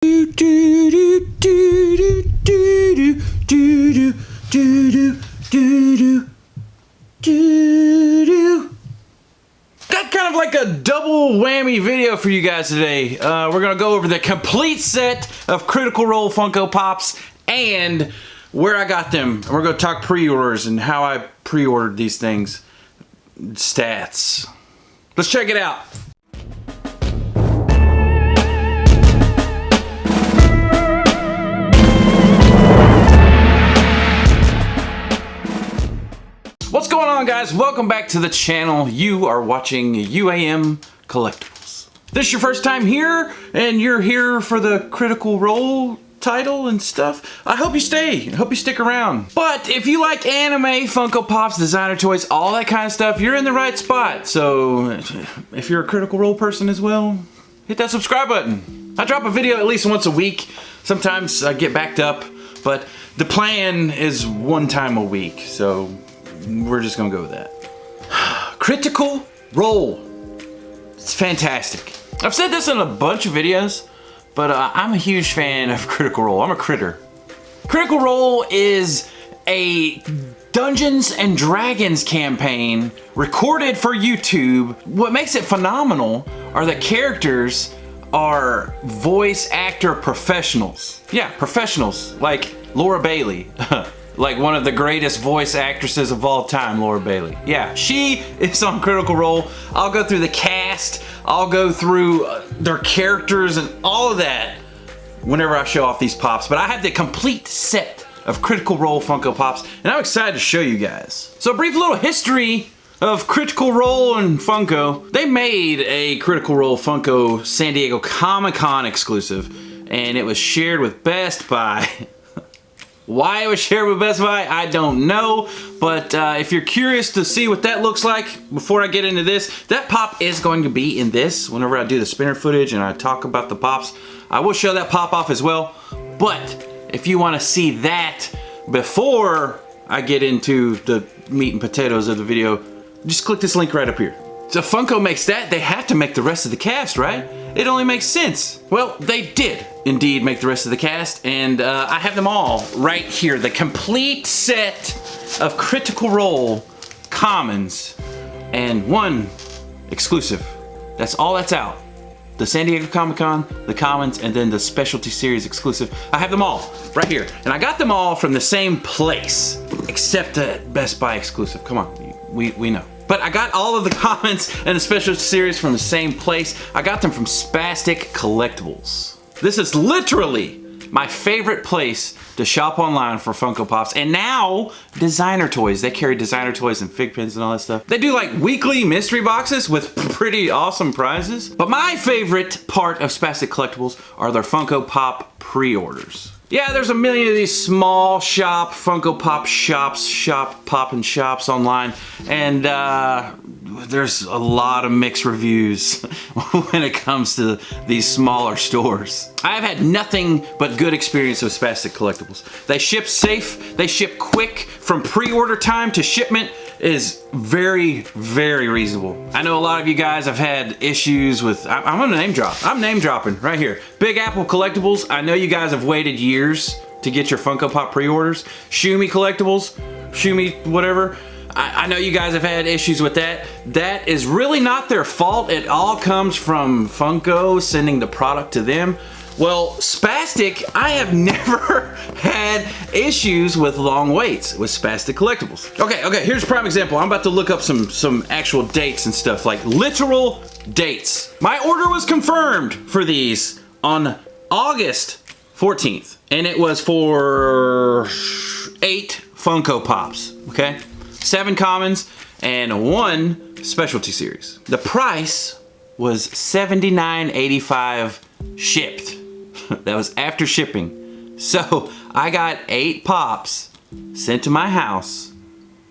Got kind of like a double whammy video for you guys today. We're gonna go over the complete set of Critical Role Funko Pops and where I got them. And we're gonna talk pre-orders and how I pre-ordered these things. Stats. Let's check it out. What's going on, guys? Welcome back to the channel. You are watching UAM Collectibles. If this is your first time here and you're here for the Critical Role title and stuff, I hope you stay. I hope you stick around. But if you like anime, Funko Pops, designer toys, all that kind of stuff, you're in the right spot. So if you're a Critical Role person as well, hit that subscribe button. I drop a video at least once a week. Sometimes I get backed up, but the plan is one time a week. So we're just gonna go with that. Critical Role. It's fantastic. I've said this in a bunch of videos, but I'm a huge fan of Critical Role. I'm a critter. Critical Role is a Dungeons and Dragons campaign recorded for YouTube. What makes it phenomenal are the characters are voice actor professionals. Yeah, professionals, like Laura Bailey. Like one of the greatest voice actresses of all time, Laura Bailey. Yeah, she is on Critical Role. I'll go through the cast, I'll go through their characters and all of that whenever I show off these pops. But I have the complete set of Critical Role Funko Pops, and I'm excited to show you guys. So a brief little history of Critical Role and Funko. They made a Critical Role Funko San Diego Comic-Con exclusive, and it was shared with Best Buy. Why it was shared with Best Buy, I don't know, but if you're curious to see what that looks like before I get into this, that pop is going to be in this whenever I do the spinner footage and I talk about the pops. I will show that pop off as well, but if you want to see that before I get into the meat and potatoes of the video, just click this link right up here. So Funko makes that, they have to make the rest of the cast, right? It only makes sense. Well, they did indeed make the rest of the cast, and I have them all right here. The complete set of Critical Role commons and one exclusive. That's all that's out. The San Diego Comic-Con, the commons, and then the specialty series exclusive. I have them all right here. And I got them all from the same place, except the Best Buy exclusive. Come on, we know. But I got all of the comments and the special series from the same place. I got them from Spastic Collectibles. This is literally my favorite place to shop online for Funko Pops. And now, designer toys. They carry designer toys and fig pins and all that stuff. They do like weekly mystery boxes with pretty awesome prizes. But my favorite part of Spastic Collectibles are their Funko Pop pre-orders. Yeah, there's a million of these small shop Funko Pop shops, poppin' shops online, and there's a lot of mixed reviews when it comes to these smaller stores. I've had nothing but good experience with Spastic Collectibles. They ship safe, they ship quick. From pre-order time to shipment is very, very reasonable. I know a lot of you guys have had issues with, I'm gonna name drop. I'm name dropping right here. Big Apple Collectibles, I know you guys have waited years to get your Funko Pop pre-orders. Shumi Collectibles, Shumi whatever. I know you guys have had issues with that. That is really not their fault. It all comes from Funko sending the product to them. Well, Spastic, I have never had issues with long waits with Spastic Collectibles. Okay, here's a prime example. I'm about to look up some actual dates and stuff, like literal dates. My order was confirmed for these on August 14th, and it was for 8 Funko Pops, okay? 7 commons and 1 specialty series. The price was $79.85 shipped. That was after shipping. So I got 8 pops sent to my house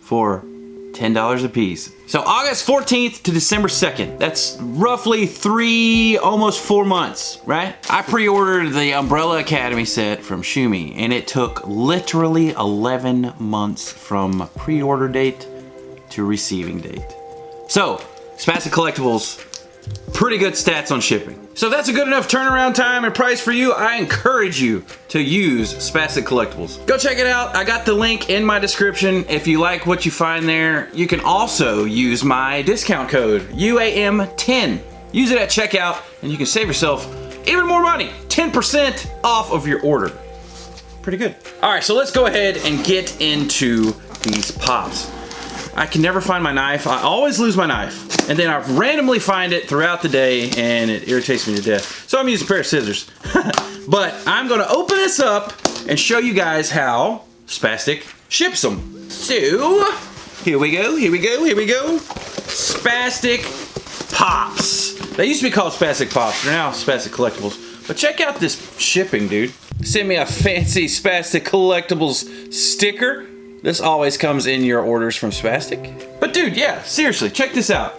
for $10 a piece. So August 14th to December 2nd. That's roughly 3, almost 4 months, right? I pre-ordered the Umbrella Academy set from Shumi, and it took literally 11 months from pre-order date to receiving date. So, Spastic Collectibles, pretty good stats on shipping. So that's a good enough turnaround time and price for you. I encourage you to use Spastic Collectibles. Go check it out. I got the link in my description. If you like what you find there, you can also use my discount code, UAM10. Use it at checkout and you can save yourself even more money, 10% off of your order. Pretty good. All right, so let's go ahead and get into these pops. I can never find my knife. I always lose my knife. And then I randomly find it throughout the day and it irritates me to death. So I'm using a pair of scissors. But I'm gonna open this up and show you guys how Spastic ships them. So, here we go, here we go, here we go. Spastic Pops. They used to be called Spastic Pops, they're now Spastic Collectibles. But check out this shipping, dude. Send me a fancy Spastic Collectibles sticker. This always comes in your orders from Spastic. But dude, yeah, seriously, check this out.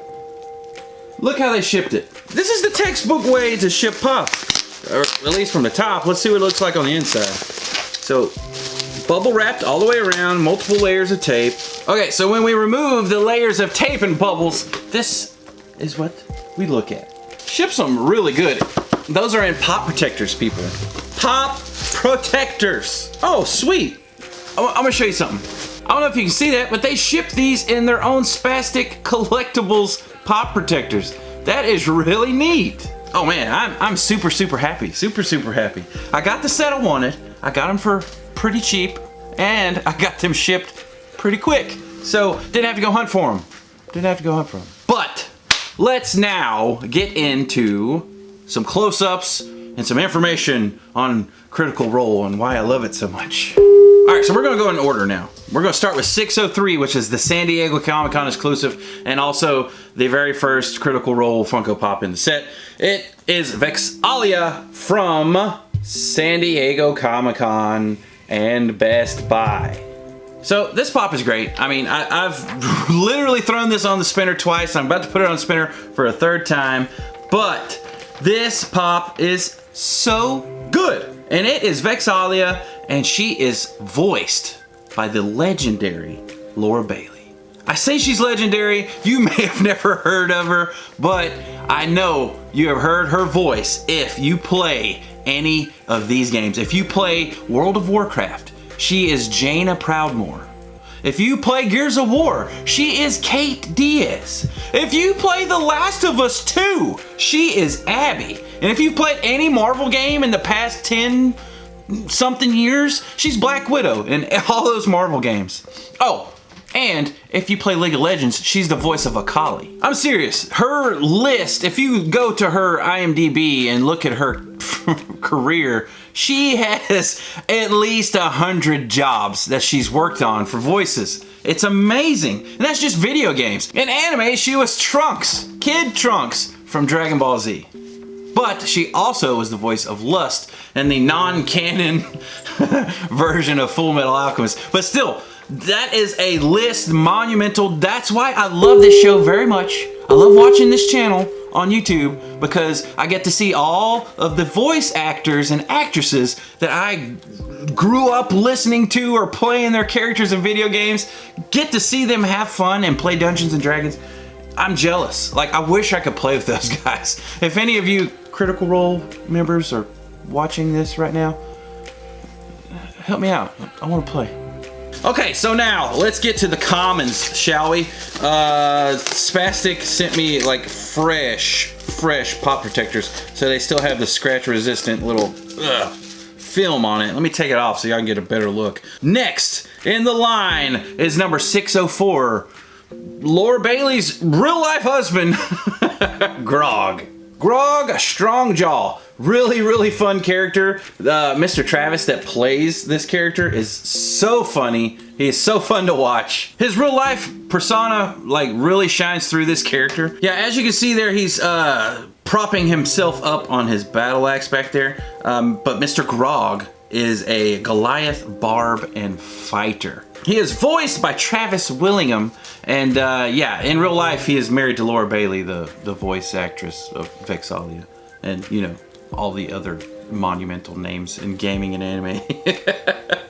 Look how they shipped it. This is the textbook way to ship pops. Or at least from the top. Let's see what it looks like on the inside. So, bubble wrapped all the way around, multiple layers of tape. Okay, so when we remove the layers of tape and bubbles, this is what we look at. Ships them really good. Those are in pop protectors, people. Pop protectors. Oh, sweet. I'm gonna show you something. I don't know if you can see that, but they ship these in their own Spastic Collectibles pop protectors. That is really neat. Oh man, I'm super happy. Super happy. I got the set I wanted. I got them for pretty cheap, and I got them shipped pretty quick. So didn't have to go hunt for them. But let's now get into some close-ups and some information on Critical Role and why I love it so much. All right, so we're gonna go in order now. We're gonna start with 603, which is the San Diego Comic-Con exclusive, and also the very first Critical Role Funko Pop in the set. It is Vex'ahlia from San Diego Comic-Con and Best Buy. So this pop is great. I mean, I've literally thrown this on the spinner twice. I'm about to put it on the spinner for a third time, but this pop is so good. And it is Vex'ahlia, and she is voiced by the legendary Laura Bailey. I say she's legendary, you may have never heard of her, but I know you have heard her voice if you play any of these games. If you play World of Warcraft, she is Jaina Proudmoore. If you play Gears of War, she is Kate Diaz. If you play The Last of Us 2, she is Abby. And if you've played any Marvel game in the past 10 something years, she's Black Widow in all those Marvel games. Oh, and if you play League of Legends, she's the voice of Akali. I'm serious. Her list, if you go to her IMDb and look at her career, she has at least 100 jobs that she's worked on for voices. It's amazing. And that's just video games. In anime, she was Trunks, Kid Trunks from Dragon Ball Z. But she also was the voice of Lust in the non-canon version of Fullmetal Alchemist. But still, that is a list monumental. That's why I love this show very much. I love watching this channel on YouTube because I get to see all of the voice actors and actresses that I grew up listening to or playing their characters in video games. Get to see them have fun and play Dungeons and Dragons. I'm jealous. Like, I wish I could play with those guys. If any of you Critical Role members are watching this right now, help me out. I want to play. Okay, so now let's get to the commons, shall we? Spastic sent me like fresh pop protectors, so they still have the scratch resistant little film on it. Let me take it off so y'all can get a better look. Next in the line is number 604, Laura Bailey's real life husband, Grog. Grog, a strong jaw. Really fun character. Mr. Travis that plays this character is so funny. He is so fun to watch. His real life persona like really shines through this character. Yeah, as you can see there, he's propping himself up on his battle axe back there. But Mr. Grog is a Goliath barb and fighter. He is voiced by Travis Willingham, and yeah, in real life he is married to Laura Bailey, the voice actress of Vex'ahlia, and you know, all the other monumental names in gaming and anime.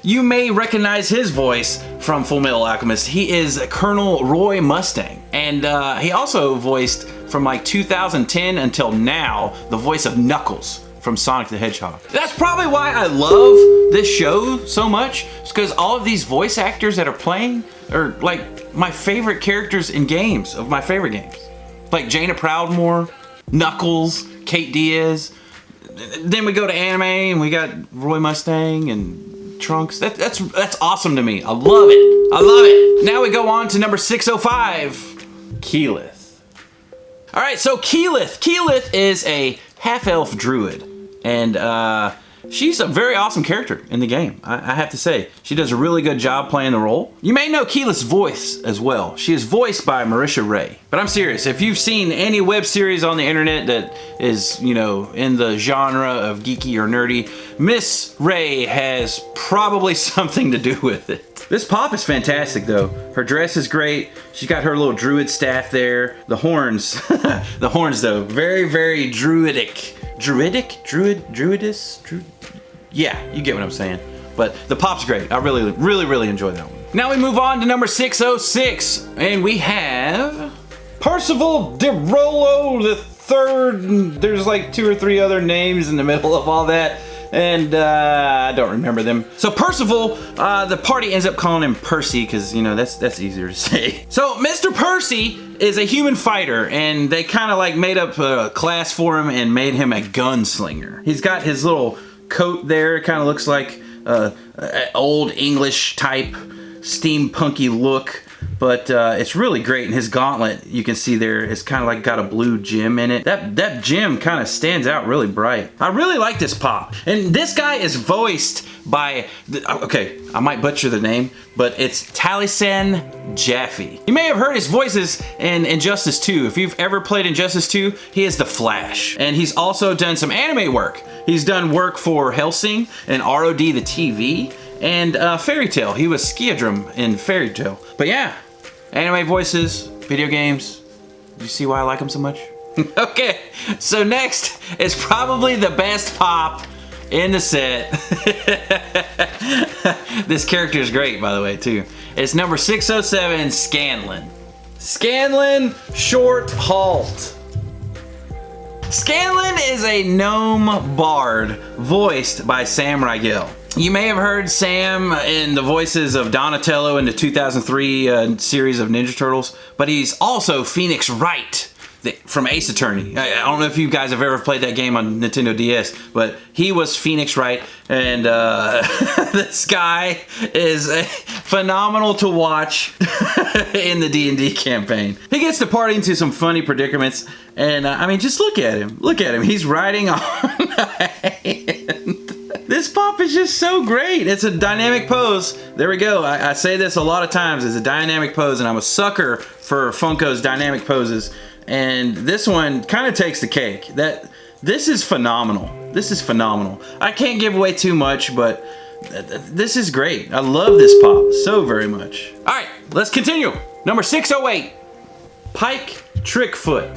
You may recognize his voice from Fullmetal Alchemist. He is Colonel Roy Mustang, and he also voiced from like 2010 until now, the voice of Knuckles from Sonic the Hedgehog. That's probably why I love this show so much. It's because all of these voice actors that are playing are like my favorite characters in games, of my favorite games. Like Jaina Proudmoore, Knuckles, Kate Diaz. Then we go to anime and we got Roy Mustang and Trunks. That's awesome to me. I love it. I love it. Now we go on to number 605, Keyleth. All right, so Keyleth is a half-elf druid, and she's a very awesome character in the game. I have to say, she does a really good job playing the role. You may know Keyleth's voice as well. She is voiced by Marisha Ray. But I'm serious, if you've seen any web series on the internet that is, you know, in the genre of geeky or nerdy, Miss Ray has probably something to do with it. This pop is fantastic though. Her dress is great. She's got her little druid staff there. The horns, the horns though, very, very druidic. Yeah, you get what I'm saying. But the pop's great. I really enjoy that one. Now we move on to number 606, and we have Percival DeRollo the Third. There's like 2 or 3 other names in the middle of all that, and I don't remember them. So Percival, the party ends up calling him Percy because, you know, that's easier to say. So Mr. Percy is a human fighter, and they kind of like made up a class for him and made him a gunslinger. He's got his little coat there. It kind of looks like an old English type steampunky look, but it's really great. And his gauntlet, you can see there, is kind of like got a blue gem in it. That gem kind of stands out really bright. I really like this pop. And this guy is voiced by, okay, I might butcher the name, but it's Taliesin Jaffe. You may have heard his voices in Injustice 2. If you've ever played Injustice 2, he is the Flash. And he's also done some anime work. He's done work for Hellsing and ROD the TV and Fairy Tail. He was Skiadrum in Fairy Tail. But yeah, anime voices, video games. You see why I like him so much? Okay, so next is probably the best pop in the set. This character is great, by the way, too. It's number 607, Scanlan. Scanlan Short Halt. Scanlan is a gnome bard voiced by Sam Riegel. You may have heard Sam in the voices of Donatello in the 2003 series of Ninja Turtles, but he's also Phoenix Wright from Ace Attorney. I don't know if you guys have ever played that game on Nintendo DS, but he was Phoenix Wright, and this guy is phenomenal to watch in the D&D campaign. He gets to party into some funny predicaments, and I mean, just look at him. Look at him. He's riding on a hand. This pop is just so great. It's a dynamic pose. There we go. I say this a lot of times. It's a dynamic pose, and I'm a sucker for Funko's dynamic poses. And this one kind of takes the cake. This is phenomenal. This is phenomenal. I can't give away too much, but this is great. I love this pop so very much. All right, let's continue. Number 608, Pike Trickfoot.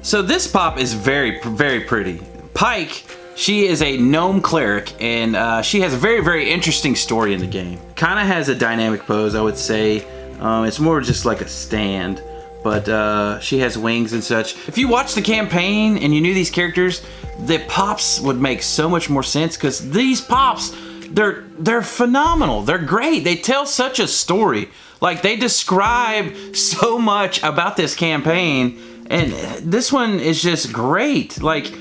So this pop is very pretty. Pike, she is a gnome cleric, and she has a very interesting story in the game. Kind of has a dynamic pose, I would say. It's more just like a stand, but she has wings and such. If you watch the campaign and you knew these characters, the pops would make so much more sense, because these pops, they're phenomenal. They're great. They tell such a story. Like, they describe so much about this campaign, and this one is just great. Like,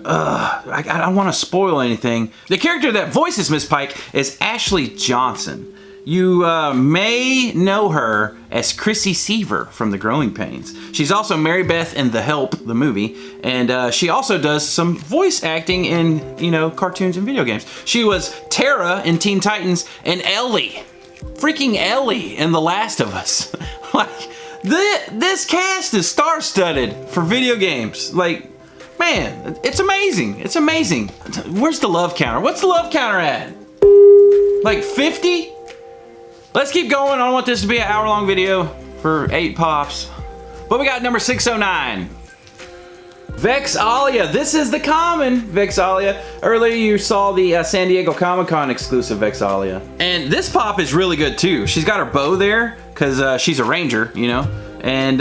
I don't want to spoil anything. The character that voices Miss Pike is Ashley Johnson. You may know her as Chrissy Seaver from The Growing Pains. She's also Mary Beth in The Help, the movie, and she also does some voice acting in, you know, cartoons and video games. She was Tara in Teen Titans and Ellie, freaking Ellie in The Last of Us. Like, this cast is star-studded for video games. Like, man, it's amazing. It's amazing. Where's the love counter? What's the love counter at? Like 50? Let's keep going. I don't want this to be an hour-long video for 8 pops. But we got number 609. Vex'ahlia. This is the common Vex'ahlia. Earlier you saw the San Diego Comic-Con exclusive Vex'ahlia. And this pop is really good too. She's got her bow there because she's a ranger, you know. And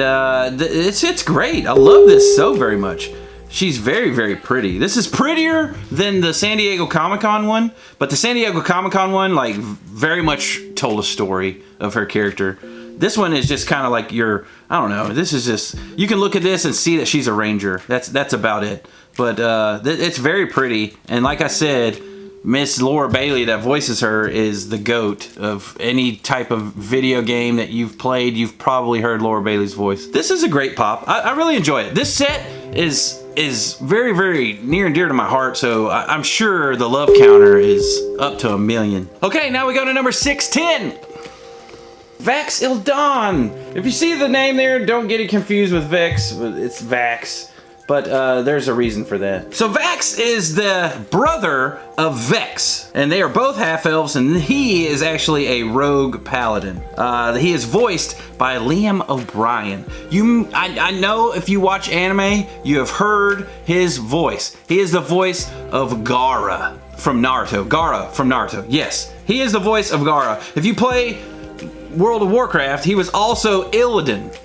it's great. I love this so very much. She's very, very pretty. This is prettier than the San Diego Comic-Con one, but the San Diego Comic-Con one, like, very much told a story of her character. This one is just kind of like your, I don't know, this is just, you can look at this and see that she's a ranger. That's about it. But it's very pretty, and like I said, Miss Laura Bailey that voices her is the GOAT of any type of video game that you've played. You've probably heard Laura Bailey's voice. This is a great pop. I really enjoy it. This set is very, very near and dear to my heart, so I'm sure the love counter is up to 1,000,000. Okay, now we go to number 610. Vex'ahlia. If you see the name there, don't get it confused with Vex. It's Vax. But there's a reason for that. So Vax is the brother of Vex, and they are both half-elves, and he is actually a rogue paladin. He is voiced by Liam O'Brien. I know if you watch anime, you have heard his voice. He is the voice of Gaara from Naruto. Gaara from Naruto, yes. He is the voice of Gaara. If you play World of Warcraft, he was also Illidan.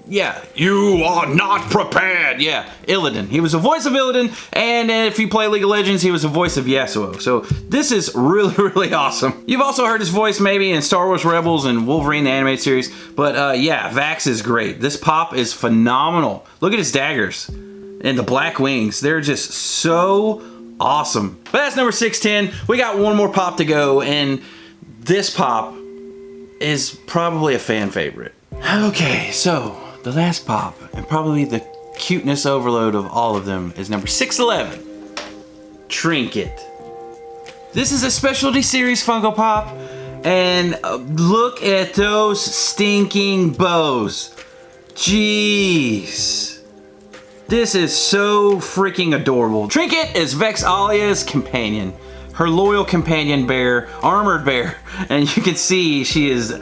Yeah, you are not prepared. Yeah, Illidan. He was the voice of Illidan, and if you play League of Legends, he was the voice of Yasuo. So this is really, really awesome. You've also heard his voice maybe in Star Wars Rebels and Wolverine the animated series, but yeah, Vax is great. This pop is phenomenal. Look at his daggers and the black wings. They're just so awesome. But that's number 610. We got one more pop to go, and this pop is probably a fan favorite. Okay, so the last pop, and probably the cuteness overload of all of them, is number 611, Trinket. This is a specialty series Funko Pop, and look at those stinking bows. Jeez. This is so freaking adorable. Trinket is Vex'ahlia's companion. Her loyal companion bear, armored bear, and you can see she is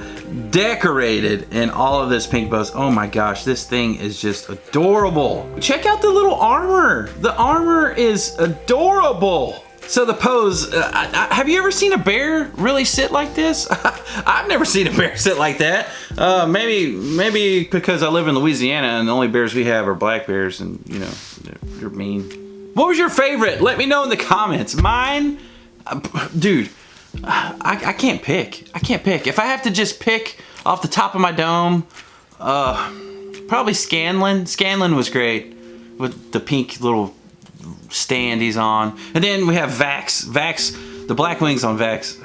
decorated in all of this pink bows. Oh my gosh, this thing is just adorable. Check out the little armor. The armor is adorable. So the pose, have you ever seen a bear really sit like this? I've never seen a bear sit like that. Maybe because I live in Louisiana and the only bears we have are black bears, and you know, they're mean. What was your favorite? Let me know in the comments. Mine, dude, I can't pick. I can't pick. If I have to just pick off the top of my dome, probably Scanlan. Scanlan was great with the pink little stand he's on. And then we have Vax. Vax, the black wings on Vax.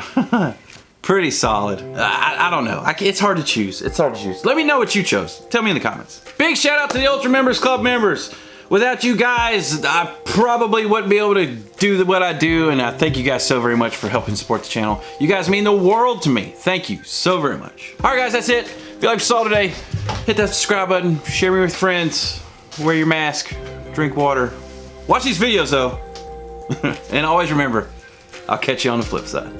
Pretty solid. I don't know. It's hard to choose. It's hard to choose. Let me know what you chose. Tell me in the comments. Big shout out to the Ultra Members Club members. Without you guys, I probably wouldn't be able to do what I do, and I thank you guys so very much for helping support the channel. You guys mean the world to me. Thank you so very much. All right, guys, that's it. If you like what you saw today, hit that subscribe button, share me with friends, wear your mask, drink water. Watch these videos, though. And always remember, I'll catch you on the flip side.